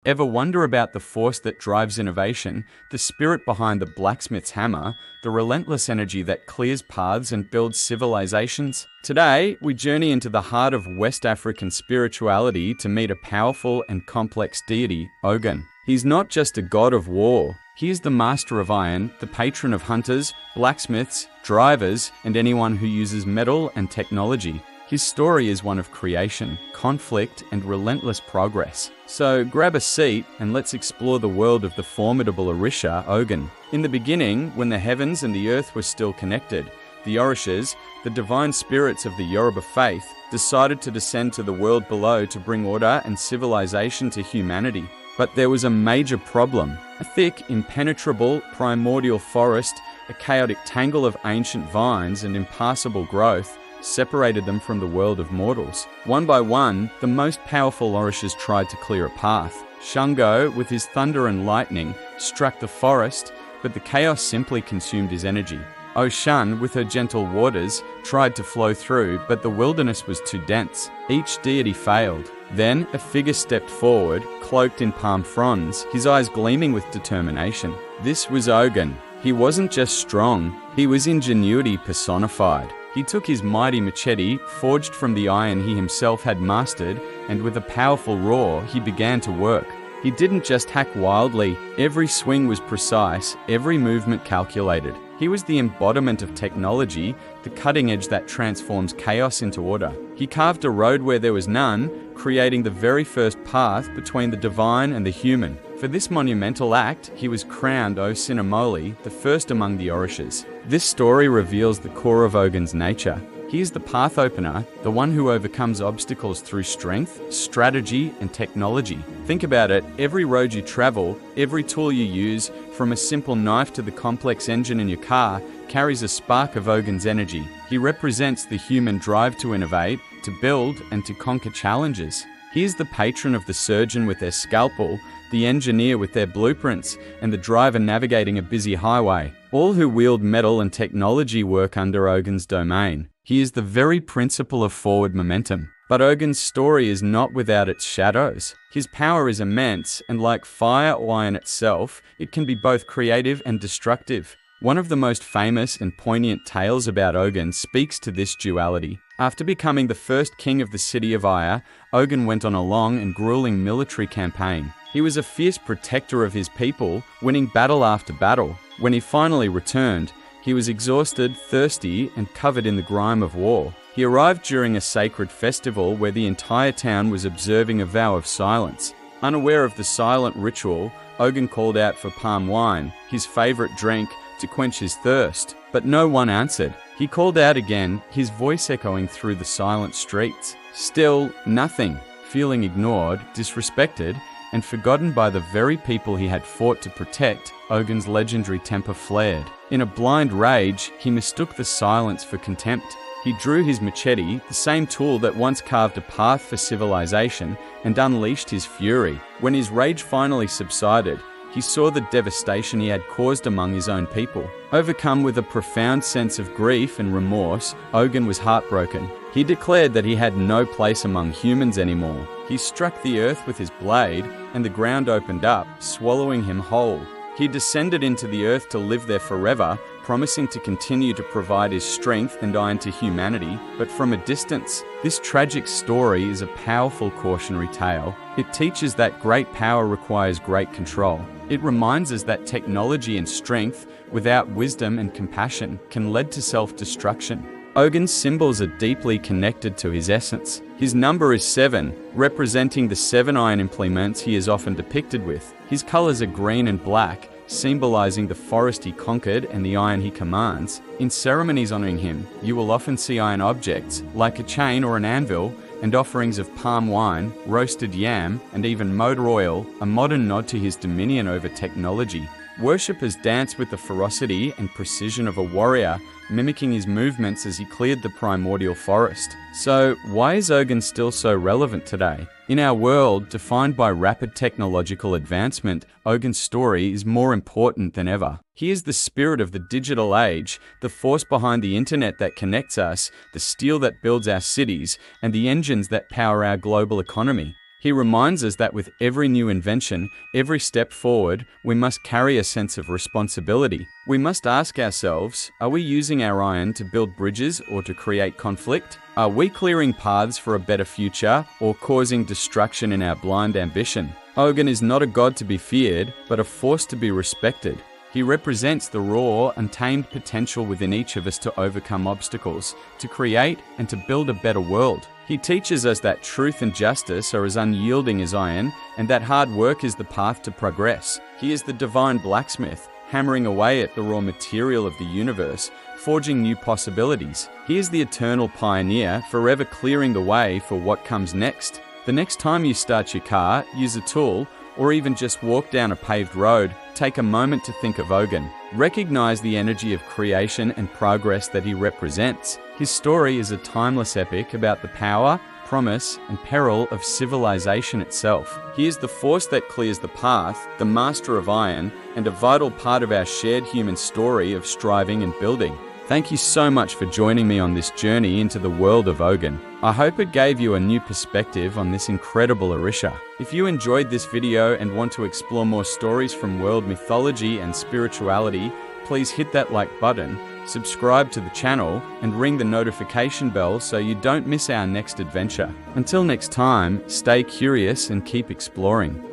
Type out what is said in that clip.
Ever wonder about the force that drives innovation, the spirit behind the blacksmith's hammer, the relentless energy that clears paths and builds civilizations? Today, we journey into the heart of West African spirituality to meet a powerful and complex deity, Ogun. He's not just a god of war. He is the master of iron, the patron of hunters, blacksmiths, drivers, and anyone who uses metal and technology. His story is one of creation, conflict, and relentless progress. So grab a seat and let's explore the world of the formidable Orisha, Ogun. In the beginning, when the heavens and the earth were still connected, the Orishas, the divine spirits of the Yoruba faith, decided to descend to the world below to bring order and civilization to humanity. But there was a major problem. A thick, impenetrable, primordial forest, a chaotic tangle of ancient vines and impassable growth, separated them from the world of mortals. One by one, the most powerful Orishas tried to clear a path. Shango, with his thunder and lightning, struck the forest, but the chaos simply consumed his energy. Oshun, with her gentle waters, tried to flow through, but the wilderness was too dense. Each deity failed. Then, a figure stepped forward, cloaked in palm fronds, his eyes gleaming with determination. This was Ogun. He wasn't just strong, he was ingenuity personified. He took his mighty machete, forged from the iron he himself had mastered, and with a powerful roar, he began to work. He didn't just hack wildly, every swing was precise, every movement calculated. He was the embodiment of technology, the cutting edge that transforms chaos into order. He carved a road where there was none, creating the very first path between the divine and the human. For this monumental act, he was crowned Osinomoli, the first among the Orishas. This story reveals the core of Ogun's nature. He is the path opener, the one who overcomes obstacles through strength, strategy, and technology. Think about it, every road you travel, every tool you use, from a simple knife to the complex engine in your car, carries a spark of Ogun's energy. He represents the human drive to innovate, to build, and to conquer challenges. He is the patron of the surgeon with their scalpel, the engineer with their blueprints, and the driver navigating a busy highway. All who wield metal and technology work under Ogun's domain. He is the very principle of forward momentum. But Ogun's story is not without its shadows. His power is immense, and like fire or iron itself, it can be both creative and destructive. One of the most famous and poignant tales about Ogun speaks to this duality. After becoming the first king of the city of Aya, Ogun went on a long and grueling military campaign. He was a fierce protector of his people, winning battle after battle. When he finally returned, he was exhausted, thirsty, and covered in the grime of war. He arrived during a sacred festival where the entire town was observing a vow of silence. Unaware of the silent ritual, Ogun called out for palm wine, his favorite drink, to quench his thirst. But no one answered. He called out again, his voice echoing through the silent streets. Still, nothing. Feeling ignored, disrespected, and forgotten by the very people he had fought to protect, Ogun's legendary temper flared. In a blind rage, he mistook the silence for contempt. He drew his machete, the same tool that once carved a path for civilization, and unleashed his fury. When his rage finally subsided, he saw the devastation he had caused among his own people. Overcome with a profound sense of grief and remorse, Ogun was heartbroken. He declared that he had no place among humans anymore. He struck the earth with his blade, and the ground opened up, swallowing him whole. He descended into the earth to live there forever, promising to continue to provide his strength and iron to humanity, but from a distance. This tragic story is a powerful cautionary tale. It teaches that great power requires great control. It reminds us that technology and strength, without wisdom and compassion, can lead to self-destruction. Ogun's symbols are deeply connected to his essence. His number is 7, representing the 7 iron implements he is often depicted with. His colors are green and black, symbolizing the forest he conquered and the iron he commands. In ceremonies honoring him, you will often see iron objects, like a chain or an anvil, and offerings of palm wine, roasted yam, and even motor oil, a modern nod to his dominion over technology. Worshippers dance with the ferocity and precision of a warrior, mimicking his movements as he cleared the primordial forest. So, why is Ogun still so relevant today? In our world, defined by rapid technological advancement, Ogun's story is more important than ever. He is the spirit of the digital age, the force behind the internet that connects us, the steel that builds our cities, and the engines that power our global economy. He reminds us that with every new invention, every step forward, we must carry a sense of responsibility. We must ask ourselves, are we using our iron to build bridges or to create conflict? Are we clearing paths for a better future or causing destruction in our blind ambition? Ogun is not a god to be feared, but a force to be respected. He represents the raw, untamed potential within each of us to overcome obstacles, to create and to build a better world. He teaches us that truth and justice are as unyielding as iron, and that hard work is the path to progress. He is the divine blacksmith, hammering away at the raw material of the universe, forging new possibilities. He is the eternal pioneer, forever clearing the way for what comes next. The next time you start your car, use a tool, or even just walk down a paved road, take a moment to think of Ogun. Recognize the energy of creation and progress that he represents. His story is a timeless epic about the power, promise, and peril of civilization itself. He is the force that clears the path, the master of iron, and a vital part of our shared human story of striving and building. Thank you so much for joining me on this journey into the world of Ogun. I hope it gave you a new perspective on this incredible Orisha. If you enjoyed this video and want to explore more stories from world mythology and spirituality, please hit that like button, subscribe to the channel, and ring the notification bell so you don't miss our next adventure. Until next time, stay curious and keep exploring.